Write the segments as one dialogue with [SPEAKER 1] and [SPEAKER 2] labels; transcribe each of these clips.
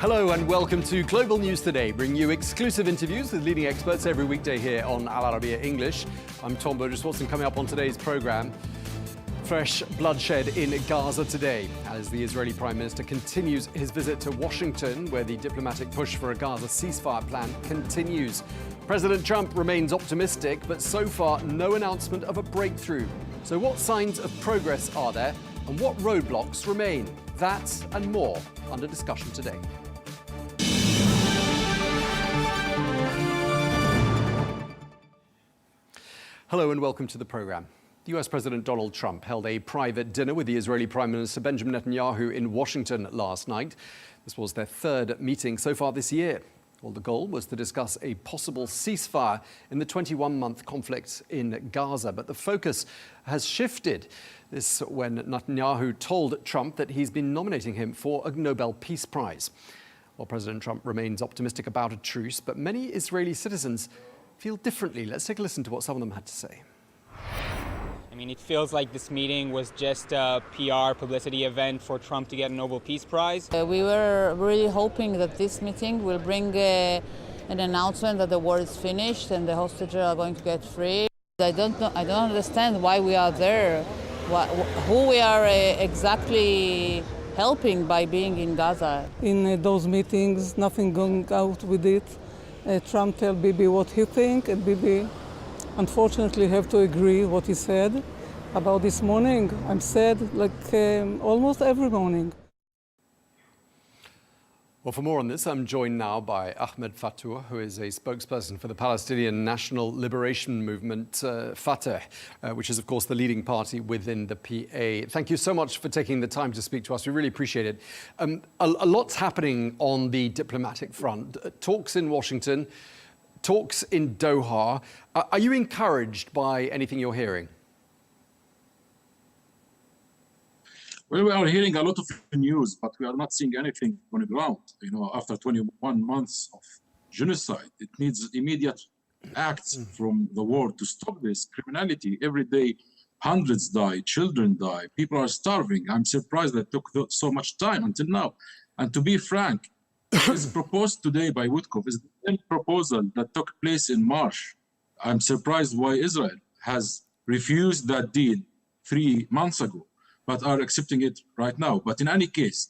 [SPEAKER 1] Hello and welcome to Global News Today, bringing you exclusive interviews with leading experts every weekday here on Arabiya English. I'm Tom Burges Watson. Coming up on today's programme, fresh bloodshed in Gaza today as the Israeli Prime Minister continues his visit to Washington, where the diplomatic push for a Gaza ceasefire plan continues. President Trump remains optimistic, but so far no announcement of a breakthrough. So what signs of progress are there and what roadblocks remain? That and more under discussion today. Hello and welcome to the programme. US President Donald Trump held a private dinner with the Israeli Prime Minister Benjamin Netanyahu in Washington last night. This was their third meeting so far this year. Well, the goal was to discuss a possible ceasefire in the 21-month conflict in Gaza. But the focus has shifted. This when Netanyahu told Trump that he's been nominating him for a Nobel Peace Prize. Well, President Trump remains optimistic about a truce, but many Israeli citizens feel differently. Let's take a listen to what some of them had to say.
[SPEAKER 2] I mean, it feels like this meeting was just a PR publicity event for Trump to get a Nobel Peace Prize.
[SPEAKER 3] We were really hoping that this meeting will bring an announcement that the war is finished and the hostages are going to get free. I don't understand why we are there, who we are exactly helping by being in Gaza.
[SPEAKER 4] In those meetings, nothing going out with it. Trump tell Bibi what he think, and Bibi unfortunately have to agree what he said about this morning. I'm sad like almost every morning.
[SPEAKER 1] Well, for more on this, I'm joined now by Ahmed Fattouh, who is a spokesperson for the Palestinian National Liberation Movement, Fatah, which is, of course, the leading party within the PA. Thank you so much for taking the time to speak to us. We really appreciate it. A lot's happening on the diplomatic front. Talks in Washington, talks in Doha. Are you encouraged by anything you're hearing?
[SPEAKER 5] Well, we are hearing a lot of news, but we are not seeing anything on the ground. You know, after 21 months of genocide, it needs immediate acts from the world to stop this criminality. Every day, hundreds die, children die, people are starving. I'm surprised that it took so much time until now. And to be frank, this proposed today by Woodcock is the same proposal that took place in March. I'm surprised why Israel has refused that deal 3 months ago, but are accepting it right now. But in any case,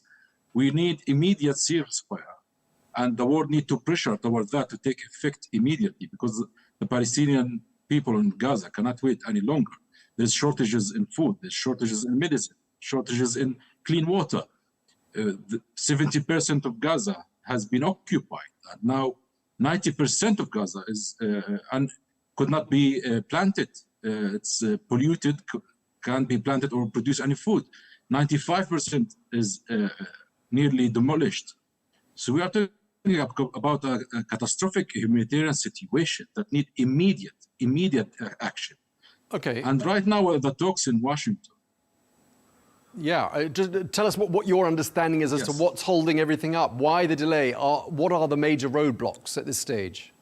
[SPEAKER 5] we need immediate ceasefire, and the world need to pressure towards that to take effect immediately, because the Palestinian people in Gaza cannot wait any longer. There's shortages in food, there's shortages in medicine, shortages in clean water. 70% of Gaza has been occupied, and now 90% of Gaza is and could not be planted. It's polluted, can't be planted or produce any food. 95% is nearly demolished. So we are talking about a catastrophic humanitarian situation that need immediate action.
[SPEAKER 1] Okay.
[SPEAKER 5] And right now, the talks in Washington.
[SPEAKER 1] Yeah, just tell us what your understanding is as to what's holding everything up. Why the delay? What are the major roadblocks at this stage?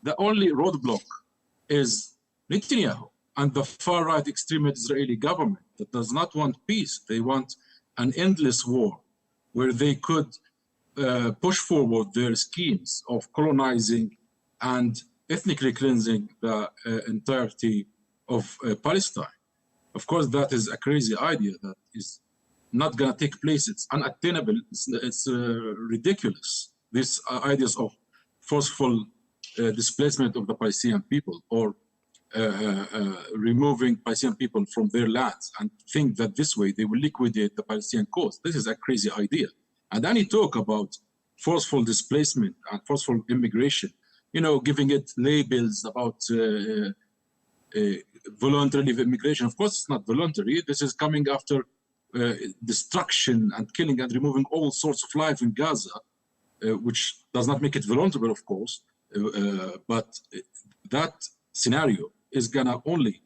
[SPEAKER 5] The only roadblock is Netanyahu and the far-right extreme Israeli government that does not want peace. They want an endless war where they could push forward their schemes of colonizing and ethnically cleansing the entirety of Palestine. Of course, that is a crazy idea that is not going to take place. It's unattainable. It's ridiculous. These ideas of forceful displacement of the Palestinian people, or removing Palestinian people from their lands, and think that this way they will liquidate the Palestinian cause. This is a crazy idea. And any talk about forceful displacement and forceful immigration, you know, giving it labels about voluntary immigration. Of course, it's not voluntary. This is coming after destruction and killing and removing all sorts of life in Gaza, which does not make it voluntary, of course. But that scenario is gonna only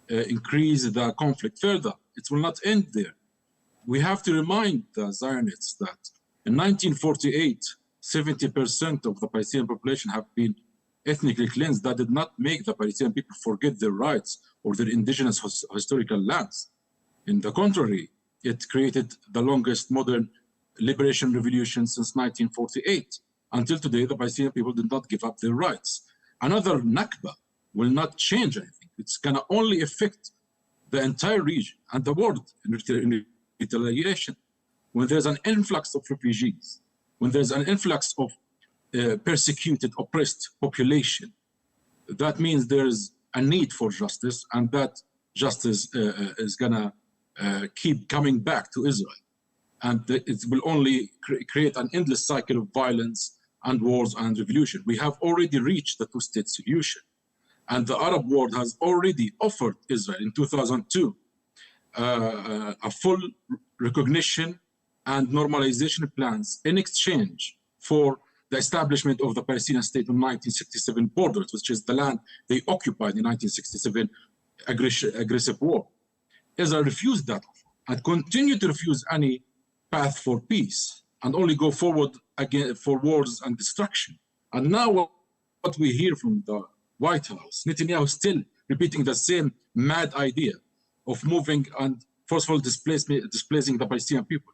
[SPEAKER 5] increase the conflict further. It will not end there. We have to remind the Zionists that in 1948, 70% of the Palestinian population have been ethnically cleansed. That did not make the Palestinian people forget their rights or their indigenous historical lands. In the contrary, it created the longest modern liberation revolution since 1948. Until today, the Palestinian people did not give up their rights. Another Nakba will not change anything. It's going to only affect the entire region and the world in retaliation. When there's an influx of refugees, when there's an influx of persecuted, oppressed population, that means there's a need for justice, and that justice is going to keep coming back to Israel. And it will only create an endless cycle of violence and wars and revolution. We have already reached the two-state solution. And the Arab world has already offered Israel in 2002 a full recognition and normalization plans in exchange for the establishment of the Palestinian state in 1967 borders, which is the land they occupied in 1967 aggressive war. Israel refused that offer and continued to refuse any path for peace and only go forward again for wars and destruction. And now what we hear from the White House, Netanyahu still repeating the same mad idea of moving and forcefully displacing the Palestinian people.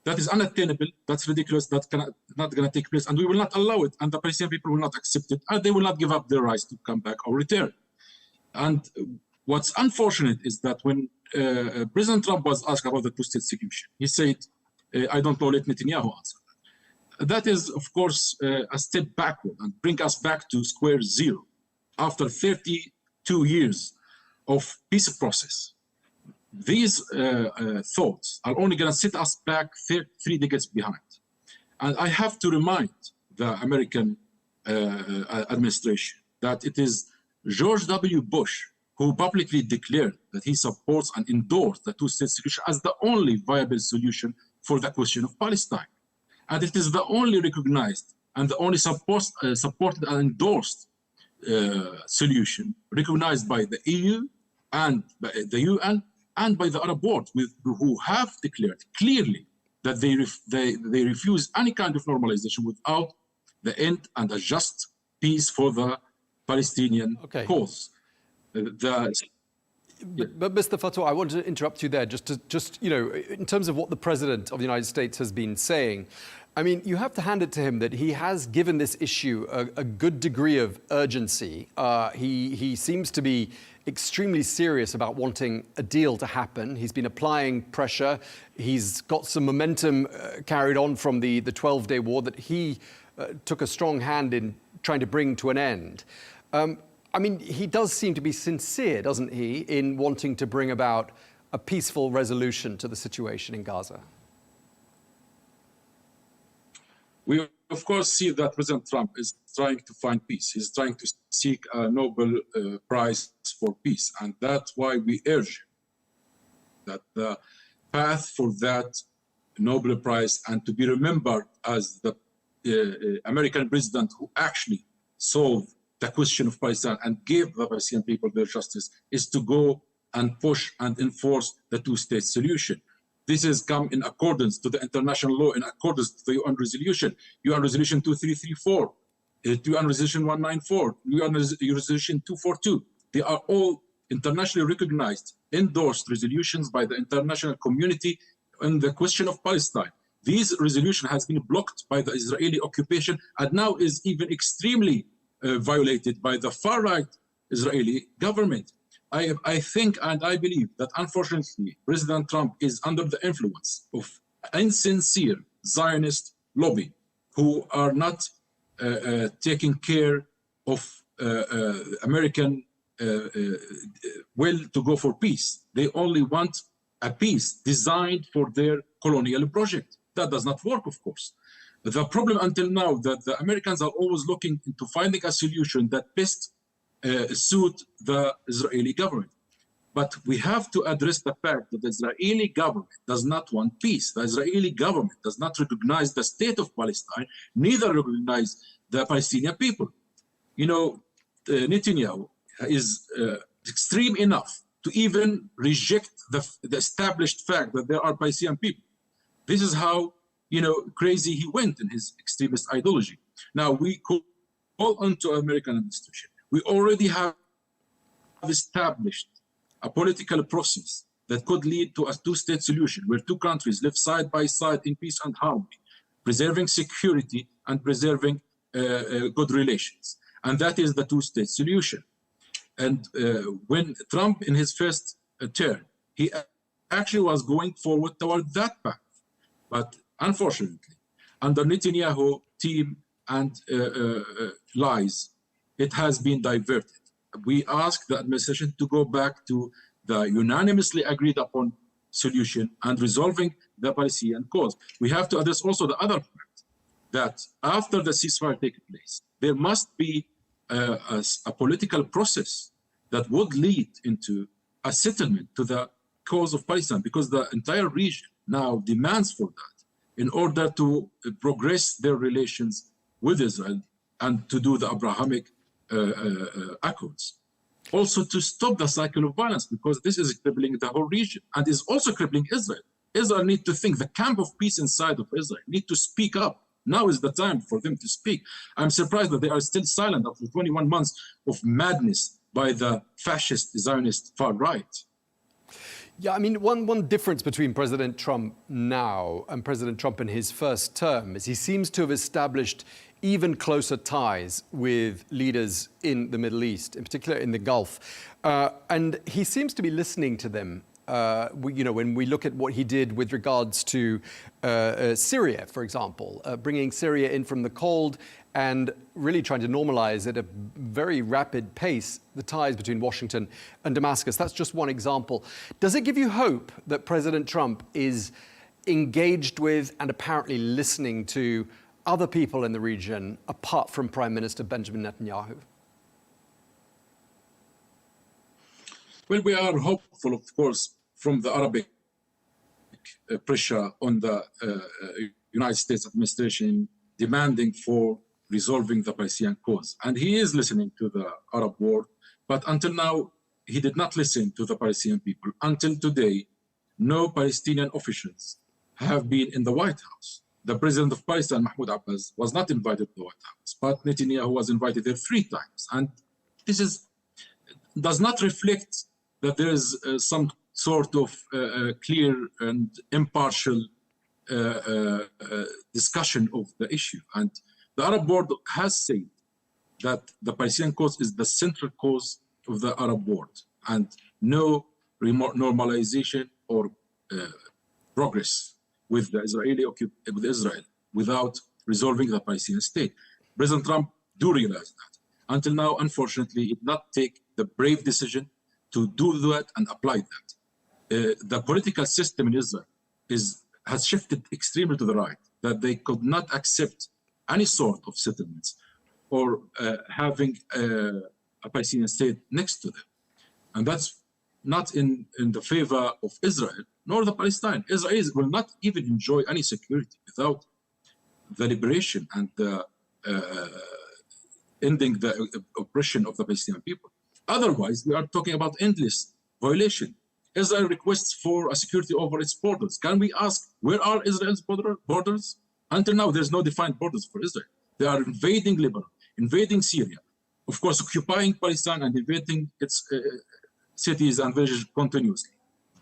[SPEAKER 5] That is unattainable, that's ridiculous, that's not going to take place, and we will not allow it, and the Palestinian people will not accept it, and they will not give up their rights to come back or return. And what's unfortunate is that when President Trump was asked about the two-state solution, he said, I don't know, let Netanyahu answer that. That is, of course, a step backward and bring us back to square zero after 32 years of peace process. These thoughts are only going to set us back 3 decades behind. And I have to remind the American administration that it is George W. Bush who publicly declared that he supports and endorsed the two-state solution as the only viable solution for the question of Palestine. And it is the only recognized and the only supported and endorsed solution recognized by the EU and by the UN and by the Arab world, who have declared clearly that they refuse any kind of normalization without the end and a just peace for the Palestinian cause.
[SPEAKER 1] But Mr. Fattouh, I want to interrupt you there just in terms of what the President of the United States has been saying. I mean, you have to hand it to him that he has given this issue a good degree of urgency. He seems to be extremely serious about wanting a deal to happen. He's been applying pressure. He's got some momentum carried on from the 12-day war that he took a strong hand in trying to bring to an end. I mean, he does seem to be sincere, doesn't he, in wanting to bring about a peaceful resolution to the situation in Gaza?
[SPEAKER 5] We, of course, see that President Trump is trying to find peace. He's trying to seek a Nobel Prize for peace. And that's why we urge that the path for that Nobel Prize and to be remembered as the American president who actually solved the question of Palestine and gave the Palestinian people their justice is to go and push and enforce the two-state solution. This has come in accordance to the international law, in accordance to the UN Resolution 2334, UN Resolution 194, UN Resolution 242. They are all internationally recognized, endorsed resolutions by the international community on the question of Palestine. This resolution has been blocked by the Israeli occupation and now is even extremely violated by the far-right Israeli government. I think and I believe that unfortunately President Trump is under the influence of insincere Zionist lobby who are not taking care of American will to go for peace. They only want a peace designed for their colonial project. That does not work, of course. The problem until now that the Americans are always looking into finding a solution that best suit the Israeli government. But we have to address the fact that the Israeli government does not want peace. The Israeli government does not recognize the state of Palestine, neither recognize the Palestinian people. You know, Netanyahu is extreme enough to even reject the established fact that there are Palestinian people. This is how, crazy he went in his extremist ideology. Now, we call on to American administration. We already have established a political process that could lead to a two-state solution where two countries live side by side in peace and harmony, preserving security and preserving good relations. And that is the two-state solution. And when Trump, in his first term, he actually was going forward toward that path. But unfortunately, under Netanyahu team and lies, it has been diverted. We ask the administration to go back to the unanimously agreed upon solution and resolving the Palestinian cause. We have to address also the other part, that after the ceasefire takes place, there must be a political process that would lead into a settlement to the cause of Palestine, because the entire region now demands for that in order to progress their relations with Israel and to do the Abrahamic Accords. Also to stop the cycle of violence, because this is crippling the whole region and is also crippling Israel. Israel need to think, the camp of peace inside of Israel need to speak up. Now is the time for them to speak. I'm surprised that they are still silent after 21 months of madness by the fascist Zionist far right.
[SPEAKER 1] Yeah, I mean, one difference between President Trump now and President Trump in his first term is he seems to have established even closer ties with leaders in the Middle East, in particular in the Gulf. And he seems to be listening to them. When we look at what he did with regards to Syria, for example, bringing Syria in from the cold and really trying to normalize at a very rapid pace the ties between Washington and Damascus. That's just one example. Does it give you hope that President Trump is engaged with and apparently listening to other people in the region apart from Prime Minister Benjamin Netanyahu?
[SPEAKER 5] Well, we are hopeful, of course, from the Arabic pressure on the United States administration demanding for resolving the Palestinian cause. And he is listening to the Arab world, but until now, he did not listen to the Palestinian people. Until today, no Palestinian officials have been in the White House. The president of Palestine, Mahmoud Abbas, was not invited to the White House, but Netanyahu was invited there 3 times. And this does not reflect that there is some sort of clear and impartial discussion of the issue. And the Arab world has said that the Palestinian cause is the central cause of the Arab world, and no normalization or progress with Israel without resolving the Palestinian state. President Trump do realize that. Until now, unfortunately, he did not take the brave decision to do that and apply that. The political system in Israel has shifted extremely to the right, that they could not accept any sort of settlements or having a Palestinian state next to them. And that's not in the favor of Israel, nor the Palestine. Israel will not even enjoy any security without the liberation and the ending the oppression of the Palestinian people. Otherwise, we are talking about endless violation. Israel requests for a security over its borders. Can we ask, where are Israel's borders? Until now, there's no defined borders for Israel. They are invading Lebanon, invading Syria, of course, occupying Palestine and invading its cities and villages continuously.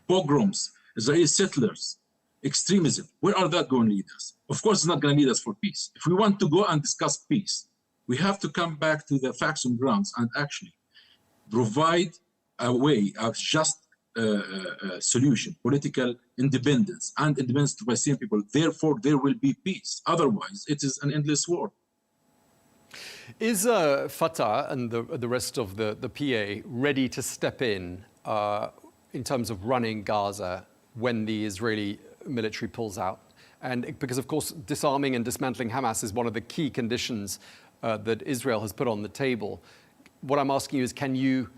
[SPEAKER 5] Pogroms, Israeli settlers, extremism. Where are that going to lead us? Of course, it's not going to lead us for peace. If we want to go and discuss peace, we have to come back to the facts and grounds and actually provide a way of just solution, political independence and independence to Palestinian people. Therefore, there will be peace. Otherwise, it is an endless war.
[SPEAKER 1] Is Fatah and the rest of the PA ready to step in terms of running Gaza when the Israeli military pulls out? And because, of course, disarming and dismantling Hamas is one of the key conditions that Israel has put on the table. What I'm asking you is, can you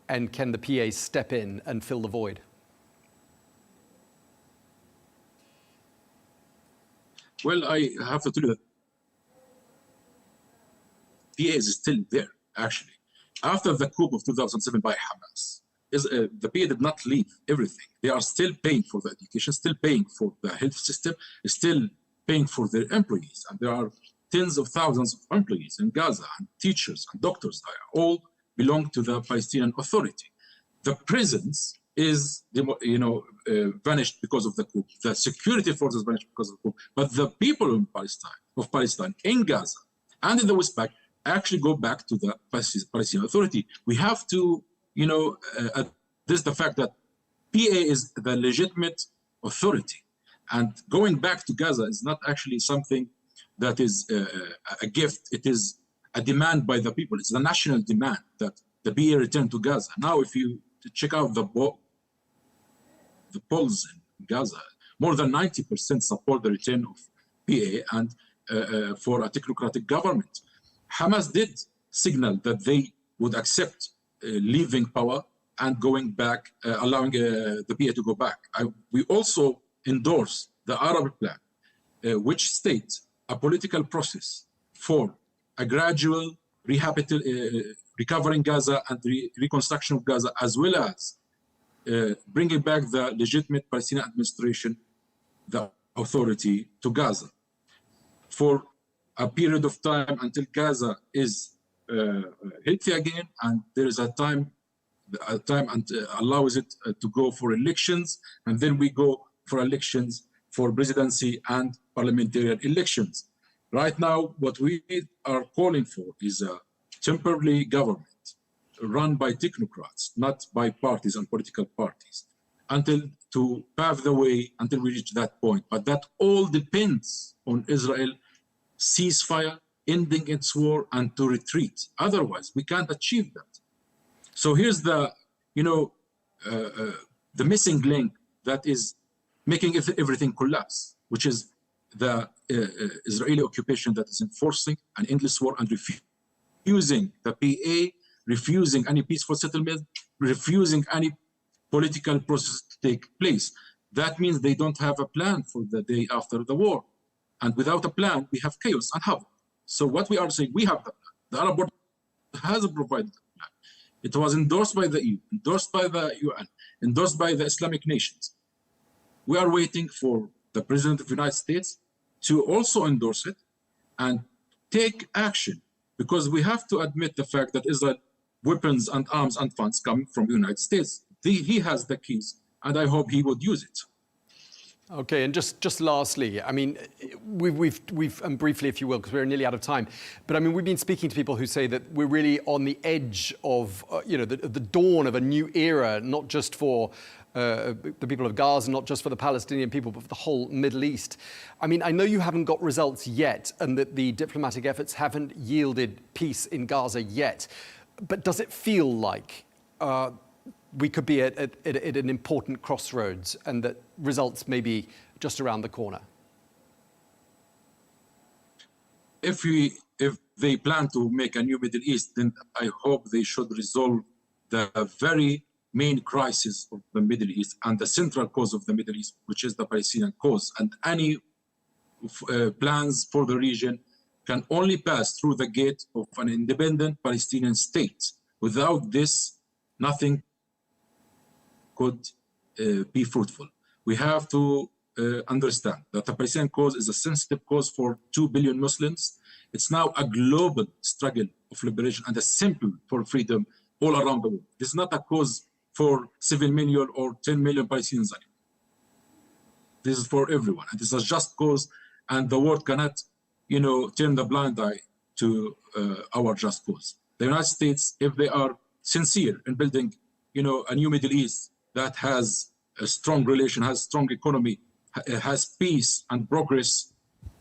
[SPEAKER 1] and can the PA step in and fill the void?
[SPEAKER 5] Well, I have to tell you that PA is still there, actually. After the coup of 2007 by Hamas, the PA did not leave everything. They are still paying for the education, still paying for the health system, still paying for their employees. And there are tens of thousands of employees in Gaza, and teachers and doctors that all belong to the Palestinian Authority. The prisons is, vanished because of the coup. The security forces vanished because of the coup. But the people in Palestine, in Gaza, and in the West Bank, actually go back to the Palestinian Authority. We have to, address the fact that PA is the legitimate authority. And going back to Gaza is not actually something that is a gift. It is a demand by the people. It's the national demand that the PA return to Gaza. Now, if you check out the polls in Gaza, more than 90% support the return of PA and for a technocratic government. Hamas did signal that they would accept leaving power and going back, allowing the PA to go back. We also endorse the Arab plan, which states a political process for a gradual recovering Gaza and reconstruction of Gaza, as well as bringing back the legitimate Palestinian administration, the authority to Gaza, for a period of time until Gaza is healthy again, and there is a time and allows it to go for elections, and then we go for elections for presidency and parliamentary elections. Right now, what we are calling for is a temporary government run by technocrats, not by parties and political parties, to pave the way until we reach that point. But that all depends on Israel ceasefire, ending its war, and to retreat. Otherwise, we can't achieve that. So here's the missing link that is making everything collapse, which is the Israeli occupation that is enforcing an endless war and refusing the PA, refusing any peaceful settlement, refusing any political process to take place. That means they don't have a plan for the day after the war. And without a plan, we have chaos and havoc. So what we are saying, we have the plan. The Arab world has provided the plan. It was endorsed by the EU, endorsed by the UN, endorsed by the Islamic nations. We are waiting for the President of the United States to also endorse it and take action, because we have to admit the fact that Israel weapons and arms and funds come from the United States. He has the keys, and I hope he would use it.
[SPEAKER 1] Okay, and just lastly, I mean, we've and briefly, if you will, because we're nearly out of time, but I mean, we've been speaking to people who say that we're really on the edge of, the dawn of a new era, not just for the people of Gaza, not just for the Palestinian people, but for the whole Middle East. I mean, I know you haven't got results yet, and that the diplomatic efforts haven't yielded peace in Gaza yet, but does it feel like we could be at an important crossroads and that results may be just around the corner?
[SPEAKER 5] If they plan to make a new Middle East, then I hope they should resolve the very main crisis of the Middle East and the central cause of the Middle East, which is the Palestinian cause. And any plans for the region can only pass through the gate of an independent Palestinian state. Without this, nothing could be fruitful. We have to understand that the Palestinian cause is a sensitive cause for 2 billion Muslims. It's now a global struggle of liberation and a symbol for freedom all around the world. This is not a cause for 7 million or 10 million Palestinians. This is for everyone, and this is a just cause, and the world cannot, turn the blind eye to our just cause. The United States, if they are sincere in building, a new Middle East that has a strong relation, has strong economy, has peace and progress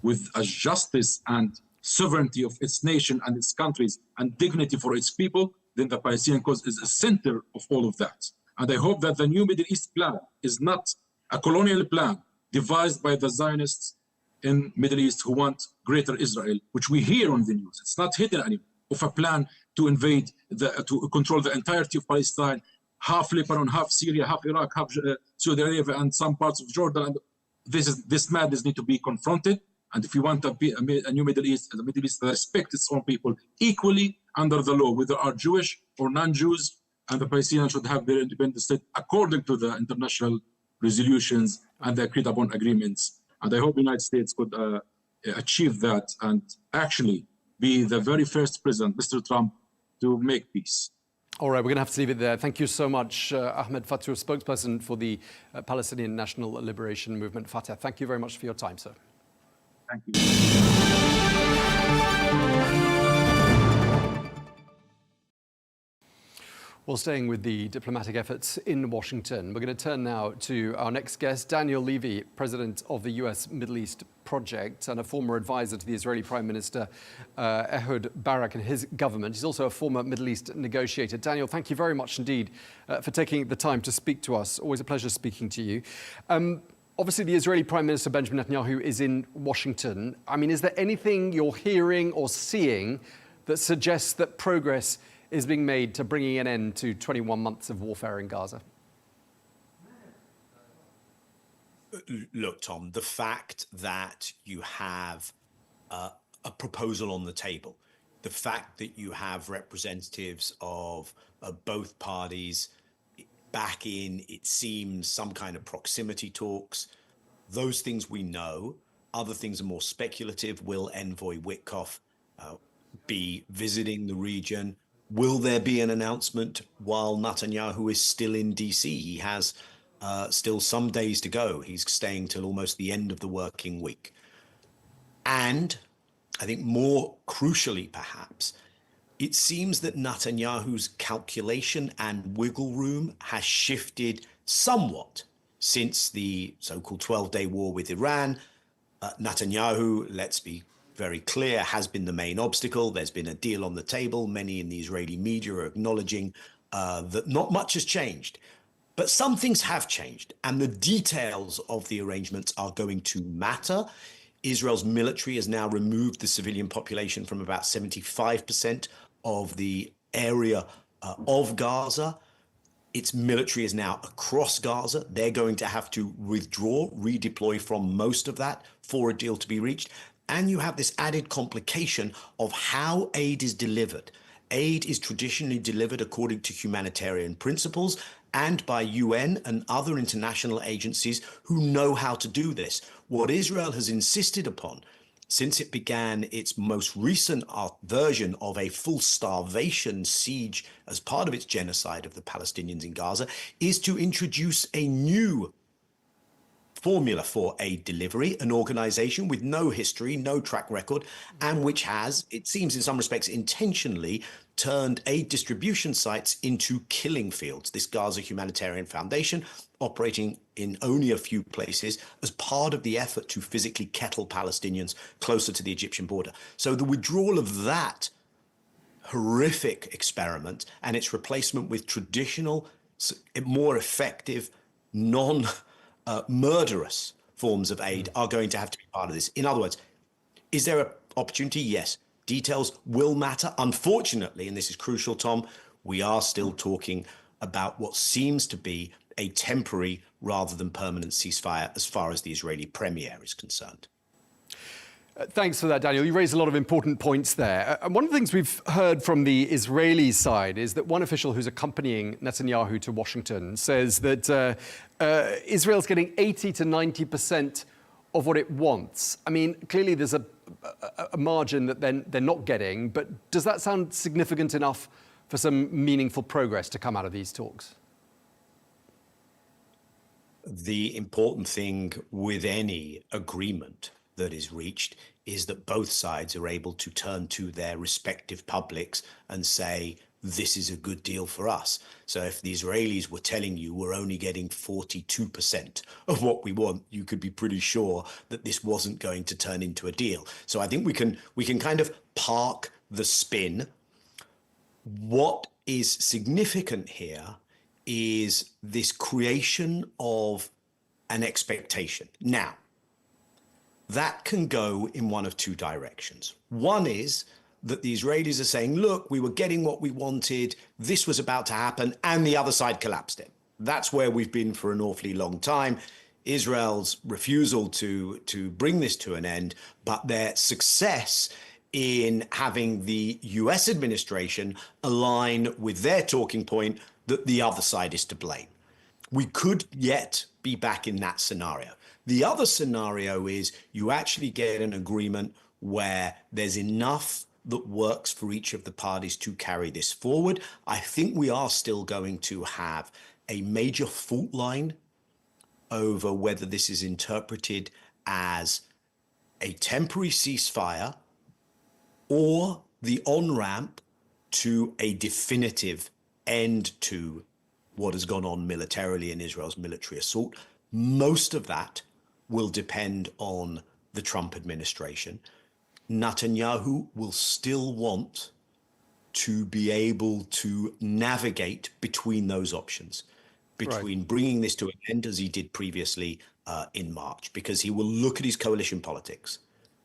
[SPEAKER 5] with a justice and sovereignty of its nation and its countries and dignity for its people, then the Palestinian cause is a center of all of that. And I hope that the new Middle East plan is not a colonial plan devised by the Zionists in Middle East who want greater Israel, which we hear on the news. It's not hidden anymore, of a plan to invade, to control the entirety of Palestine, half Lebanon, half Syria, half Iraq, half Saudi Arabia, and some parts of Jordan. And this madness needs to be confronted. And if you want a new Middle East, the Middle East that respects its own people equally under the law, whether are Jewish or non-Jews, and the Palestinians should have their independent state according to the international resolutions and the agreed upon agreements. And I hope the United States could achieve that and actually be the very first president, Mr. Trump, to make peace.
[SPEAKER 1] All right, we're going to have to leave it there. Thank you so much, Ahmed Fattouh, spokesperson for the Palestinian National Liberation Movement, Fatah. Thank you very much for your time, sir.
[SPEAKER 5] Thank you.
[SPEAKER 1] Well, staying with the diplomatic efforts in Washington, we're going to turn now to our next guest, Daniel Levy, president of the US Middle East Project and a former advisor to the Israeli Prime Minister Ehud Barak and his government. He's also a former Middle East negotiator. Daniel, thank you very much indeed for taking the time to speak to us. Always a pleasure speaking to you. Obviously, the Israeli Prime Minister Benjamin Netanyahu is in Washington. I mean, is there anything you're hearing or seeing that suggests that progress is being made to bringing an end to 21 months of warfare in Gaza?
[SPEAKER 6] Look, Tom, the fact that you have a proposal on the table, the fact that you have representatives of both parties back in, it seems, some kind of proximity talks, those things we know. Other things are more speculative. Will Envoy Witkoff be visiting the region? Will there be an announcement while Netanyahu is still in DC? He has still some days to go. He's staying till almost the end of the working week. And I think more crucially, perhaps, it seems that Netanyahu's calculation and wiggle room has shifted somewhat since the so-called 12-day war with Iran. Netanyahu, let's be very clear, has been the main obstacle. There's been a deal on the table. Many in the Israeli media are acknowledging that not much has changed. But some things have changed, and the details of the arrangements are going to matter. Israel's military has now removed the civilian population from about 75% of the area of Gaza. Its military is now across Gaza. They're going to have to withdraw, redeploy from most of that for a deal to be reached. And you have this added complication of how aid is delivered. Aid is traditionally delivered according to humanitarian principles and by UN and other international agencies who know how to do this. What Israel has insisted upon since it began its most recent version of a full starvation siege as part of its genocide of the Palestinians in Gaza is to introduce a new formula for aid delivery, an organization with no history, no track record, and which has, it seems in some respects intentionally, turned aid distribution sites into killing fields. This Gaza Humanitarian Foundation, operating in only a few places as part of the effort to physically kettle Palestinians closer to the Egyptian border. So the withdrawal of that horrific experiment and its replacement with traditional, more effective, murderous forms of aid are going to have to be part of this. In other words, is there an opportunity? Yes. Details will matter. Unfortunately, and this is crucial, Tom, we are still talking about what seems to be a temporary rather than permanent ceasefire as far as the Israeli premier is concerned.
[SPEAKER 1] Thanks for that, Daniel. You raised a lot of important points there. And one of the things we've heard from the Israeli side is that one official who's accompanying Netanyahu to Washington says that Israel's getting 80 to 90% of what it wants. I mean, clearly there's a margin that they're not getting, but does that sound significant enough for some meaningful progress to come out of these talks?
[SPEAKER 6] The important thing with any agreement that is reached is that both sides are able to turn to their respective publics and say, this is a good deal for us. So if the Israelis were telling you we're only getting 42% of what we want, you could be pretty sure that this wasn't going to turn into a deal. So I think we can kind of park the spin. What is significant here is this creation of an expectation. Now, that can go in one of two directions. One is that the Israelis are saying, look, we were getting what we wanted, this was about to happen, and the other side collapsed it. That's where we've been for an awfully long time. Israel's refusal to bring this to an end, but their success in having the US administration align with their talking point that the other side is to blame. We could yet be back in that scenario. The other scenario is you actually get an agreement where there's enough that works for each of the parties to carry this forward. I think we are still going to have a major fault line over whether this is interpreted as a temporary ceasefire or the on-ramp to a definitive end to what has gone on militarily in Israel's military assault. Most of that will depend on the Trump administration. Netanyahu will still want to be able to navigate between those options, between bringing this to an end as he did previously in March, because he will look at his coalition politics.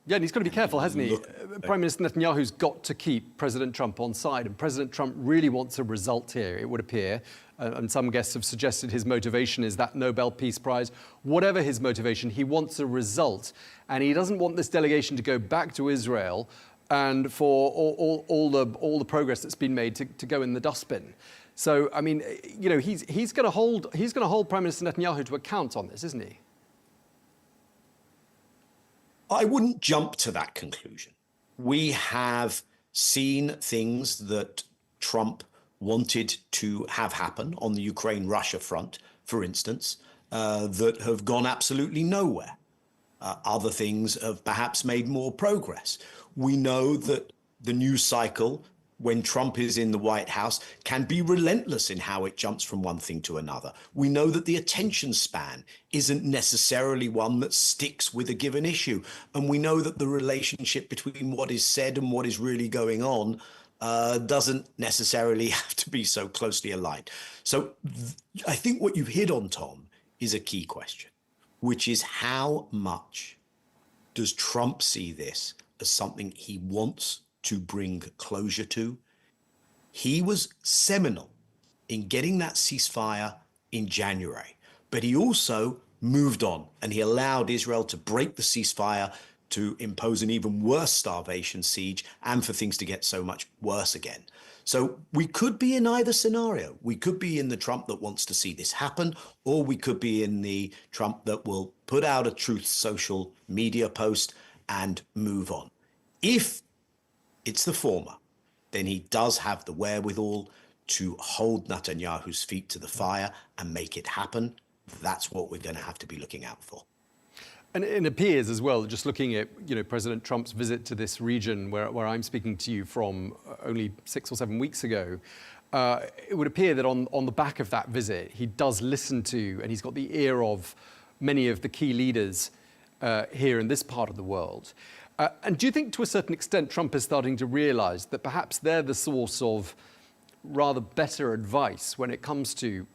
[SPEAKER 1] Yeah, and he's got to be careful, hasn't he? Prime Minister Netanyahu's got to keep President Trump on side, and President Trump really wants a result here, it would appear. And some guests have suggested his motivation is that Nobel Peace Prize. Whatever his motivation, he wants a result. And he doesn't want this delegation to go back to Israel and for all the progress that's been made to go in the dustbin. So, I mean, you know, he's going to hold Prime Minister Netanyahu to account on this, isn't he?
[SPEAKER 6] I wouldn't jump to that conclusion. We have seen things that Trump wanted to have happen on the Ukraine-Russia front, for instance, that have gone absolutely nowhere. Other things have perhaps made more progress. We know that the news cycle, when Trump is in the White House, can be relentless in how it jumps from one thing to another. We know that the attention span isn't necessarily one that sticks with a given issue. And we know that the relationship between what is said and what is really going on doesn't necessarily have to be so closely aligned. So I think what you've hit on, Tom, is a key question, which is how much does Trump see this as something he wants to bring closure to? He was seminal in getting that ceasefire in January, but he also moved on and he allowed Israel to break the ceasefire, to impose an even worse starvation siege, and for things to get so much worse again. So we could be in either scenario. We could be in the Trump that wants to see this happen, or we could be in the Trump that will put out a truth social media post and move on. If it's the former, then he does have the wherewithal to hold Netanyahu's feet to the fire and make it happen. That's what we're going to have to be looking out for.
[SPEAKER 1] And it appears as well, just looking at President Trump's visit to this region where I'm speaking to you from only 6 or 7 weeks ago, it would appear that on the back of that visit, he does listen to, and he's got the ear of many of the key leaders here in this part of the world. And do you think to a certain extent Trump is starting to realise that perhaps they're the source of rather better advice when it comes to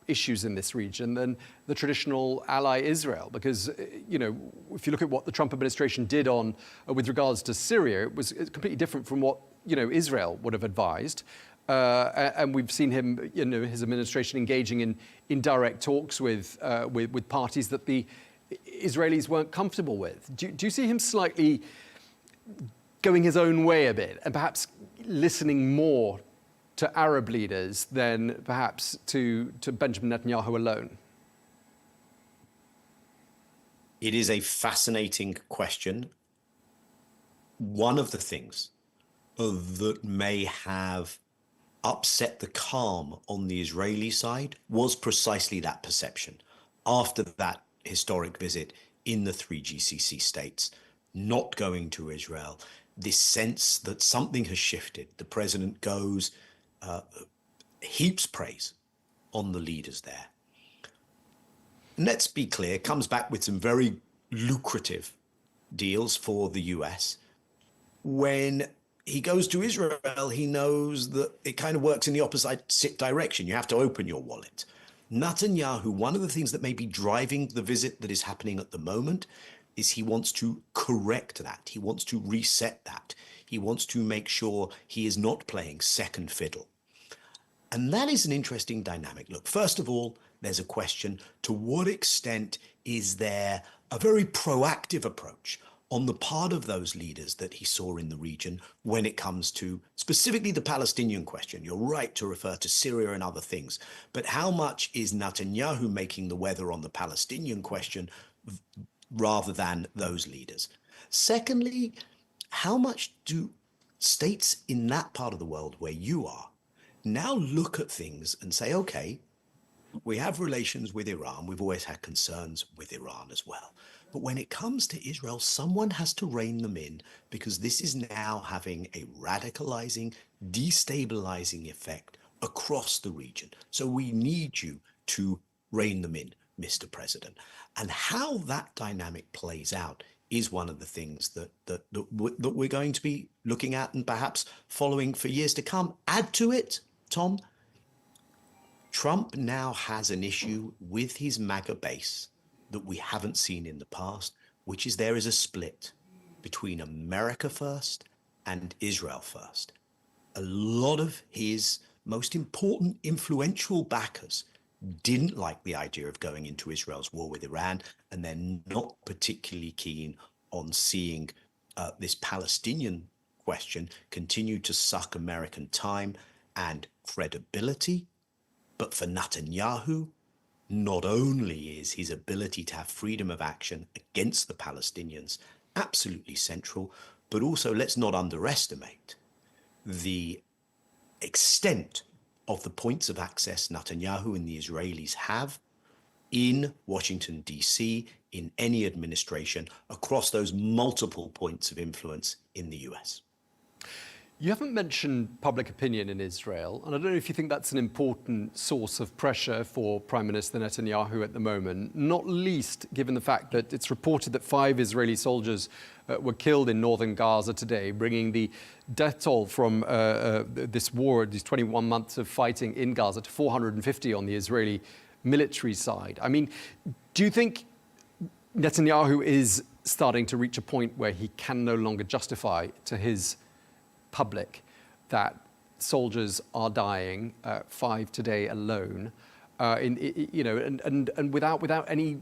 [SPEAKER 1] issues in this region than the traditional ally Israel? Because, if you look at what the Trump administration did with regards to Syria, it was completely different from what, Israel would have advised. And we've seen him, his administration engaging in direct talks with parties that the Israelis weren't comfortable with. Do you see him slightly going his own way a bit and perhaps listening more to Arab leaders than perhaps to Benjamin Netanyahu alone?
[SPEAKER 6] It is a fascinating question. One of the things that may have upset the calm on the Israeli side was precisely that perception. After that historic visit in the 3 GCC states, not going to Israel, this sense that something has shifted. The president goes, heaps praise on the leaders there. And let's be clear, comes back with some very lucrative deals for the US. When he goes to Israel, he knows that it kind of works in the opposite direction. You have to open your wallet. Netanyahu, one of the things that may be driving the visit that is happening at the moment is he wants to correct that. He wants to reset that. He wants to make sure he is not playing second fiddle. And that is an interesting dynamic. Look, first of all, there's a question, to what extent is there a very proactive approach on the part of those leaders that he saw in the region when it comes to specifically the Palestinian question? You're right to refer to Syria and other things, but how much is Netanyahu making the weather on the Palestinian question rather than those leaders? Secondly, how much do states in that part of the world where you are now look at things and say, okay, we have relations with Iran. We've always had concerns with Iran as well. But when it comes to Israel, someone has to rein them in, because this is now having a radicalizing, destabilizing effect across the region. So we need you to rein them in, Mr. President. And how that dynamic plays out is one of the things that we're going to be looking at and perhaps following for years to come. Add to it, Tom, Trump now has an issue with his MAGA base that we haven't seen in the past, which is there is a split between America first and Israel first. A lot of his most important, influential backers didn't like the idea of going into Israel's war with Iran, and they're not particularly keen on seeing this Palestinian question continue to suck American time and credibility. But for Netanyahu, not only is his ability to have freedom of action against the Palestinians absolutely central, but also let's not underestimate the extent of the points of access Netanyahu and the Israelis have in Washington, D.C., in any administration, across those multiple points of influence in the US.
[SPEAKER 1] You haven't mentioned public opinion in Israel, and I don't know if you think that's an important source of pressure for Prime Minister Netanyahu at the moment, not least given the fact that it's reported that 5 Israeli soldiers were killed in northern Gaza today, bringing the death toll from this war, these 21 months of fighting in Gaza, to 450 on the Israeli military side. I mean, do you think Netanyahu is starting to reach a point where he can no longer justify to his public that soldiers are dying, 5 today alone, and without any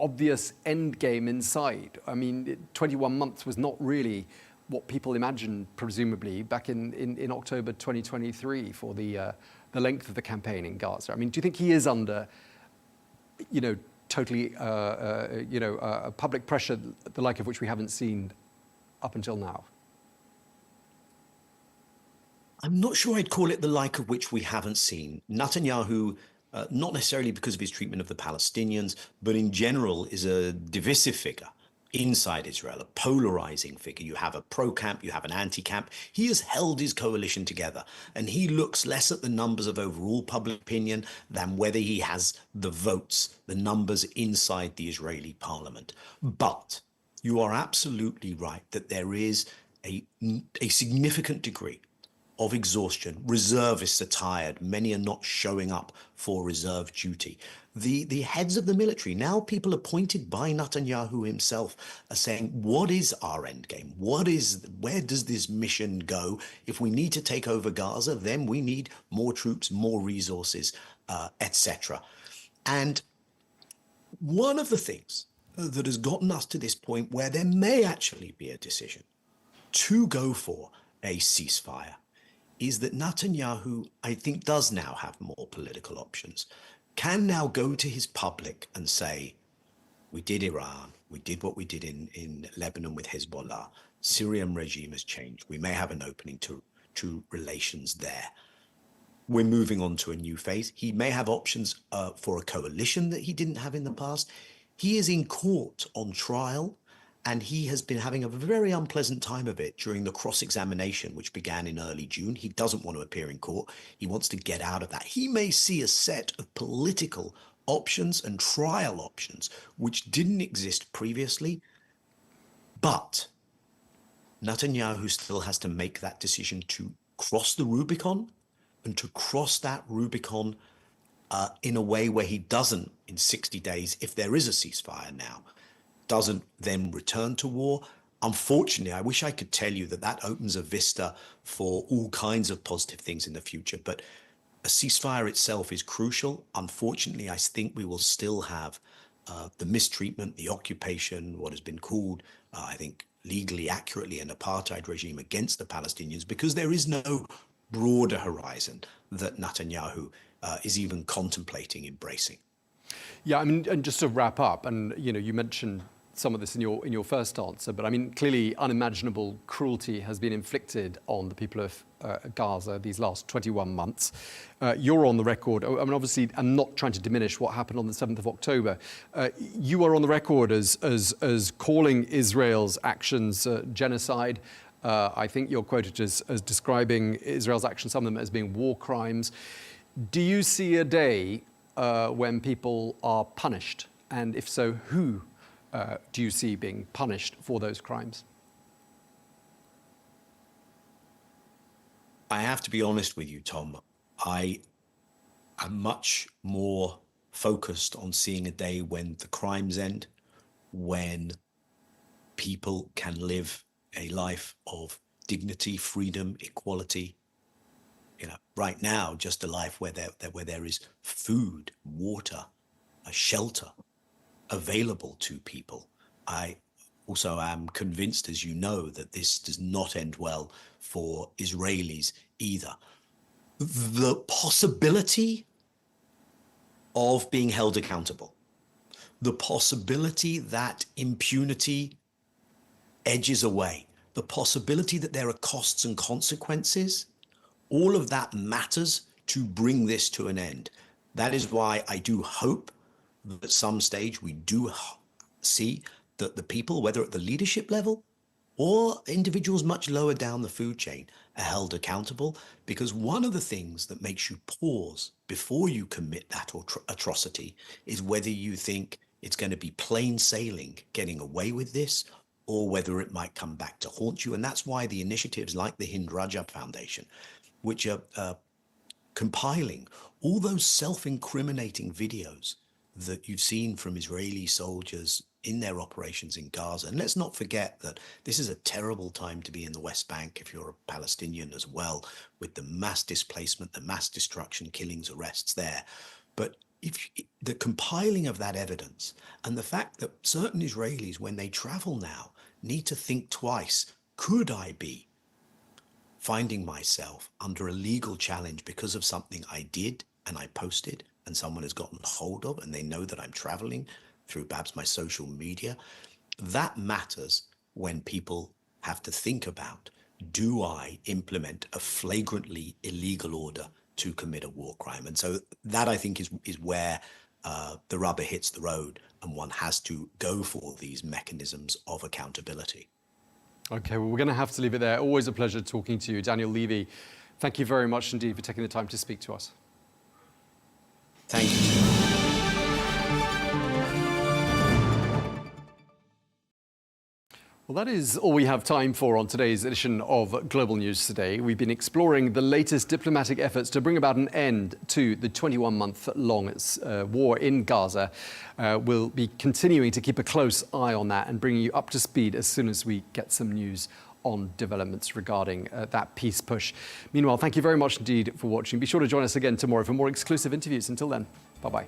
[SPEAKER 1] obvious end game in sight? I mean, 21 months was not really what people imagined, presumably, back in October 2023 for the length of the campaign in Gaza. I mean, do you think he is under, totally, public pressure, the like of which we haven't seen up until now?
[SPEAKER 6] I'm not sure I'd call it the like of which we haven't seen. Netanyahu, not necessarily because of his treatment of the Palestinians, but in general is a divisive figure inside Israel, a polarizing figure. You have a pro-camp, you have an anti-camp. He has held his coalition together, and he looks less at the numbers of overall public opinion than whether he has the votes, the numbers inside the Israeli parliament. But you are absolutely right that there is a significant degree of exhaustion. Reservists are tired. Many are not showing up for reserve duty. The heads of the military, now people appointed by Netanyahu himself, are saying, what is our end game? Where does this mission go? If we need to take over Gaza, then we need more troops, more resources, etc. And one of the things that has gotten us to this point where there may actually be a decision to go for a ceasefire is that Netanyahu, I think, does now have more political options, can now go to his public and say, we did Iran, we did what we did in Lebanon with Hezbollah, Syrian regime has changed, we may have an opening to relations there. We're moving on to a new phase. He may have options for a coalition that he didn't have in the past. He is in court on trial, and he has been having a very unpleasant time of it during the cross-examination, which began in early June. He doesn't want to appear in court. He wants to get out of that. He may see a set of political options and trial options which didn't exist previously. But Netanyahu still has to make that decision to cross the Rubicon, and to cross that Rubicon in a way where he doesn't, in 60 days, if there is a ceasefire now, doesn't then return to war. Unfortunately, I wish I could tell you that that opens a vista for all kinds of positive things in the future, but a ceasefire itself is crucial. Unfortunately, I think we will still have the mistreatment, the occupation, what has been called, I think, legally accurately an apartheid regime against the Palestinians, because there is no broader horizon that Netanyahu is even contemplating embracing.
[SPEAKER 1] Yeah, I mean, and just to wrap up, and you mentioned some of this in your first answer, but I mean, clearly unimaginable cruelty has been inflicted on the people of Gaza these last 21 months. You're on the record. I mean, obviously, I'm not trying to diminish what happened on the 7th of October. You are on the record as calling Israel's actions genocide. I think you're quoted as describing Israel's actions, some of them as being war crimes. Do you see a day when people are punished? And if so, who do you see being punished for those crimes?
[SPEAKER 6] I have to be honest with you, Tom. I am much more focused on seeing a day when the crimes end, when people can live a life of dignity, freedom, equality. You know, right now, just a life where there is food, water, a shelter available to people. I also am convinced, as you know, that this does not end well for Israelis either. The possibility of being held accountable, the possibility that impunity edges away, the possibility that there are costs and consequences, all of that matters to bring this to an end. That is why I do hope that at some stage we do see that the people, whether at the leadership level or individuals much lower down the food chain, are held accountable, because one of the things that makes you pause before you commit that atrocity is whether you think it's going to be plain sailing getting away with this, or whether it might come back to haunt you. And that's why the initiatives like the Hind Rajab Foundation, which are compiling all those self-incriminating videos that you've seen from Israeli soldiers in their operations in Gaza. And let's not forget that this is a terrible time to be in the West Bank if you're a Palestinian as well, with the mass displacement, the mass destruction, killings, arrests there. But the compiling of that evidence and the fact that certain Israelis, when they travel now, need to think twice. Could I be finding myself under a legal challenge because of something I did and I posted and someone has gotten hold of, and they know that I'm traveling through perhaps my social media? That matters when people have to think about, do I implement a flagrantly illegal order to commit a war crime? And so that, I think, is where the rubber hits the road, and one has to go for these mechanisms of accountability.
[SPEAKER 1] Okay, well, we're going to have to leave it there. Always a pleasure talking to you. Daniel Levy, thank you very much indeed for taking the time to speak to us.
[SPEAKER 6] Thank you.
[SPEAKER 1] Well, that is all we have time for on today's edition of Global News Today. We've been exploring the latest diplomatic efforts to bring about an end to the 21-month-long war in Gaza. We'll be continuing to keep a close eye on that and bringing you up to speed as soon as we get some news on developments regarding that peace push. Meanwhile, thank you very much indeed for watching. Be sure to join us again tomorrow for more exclusive interviews. Until then, bye-bye.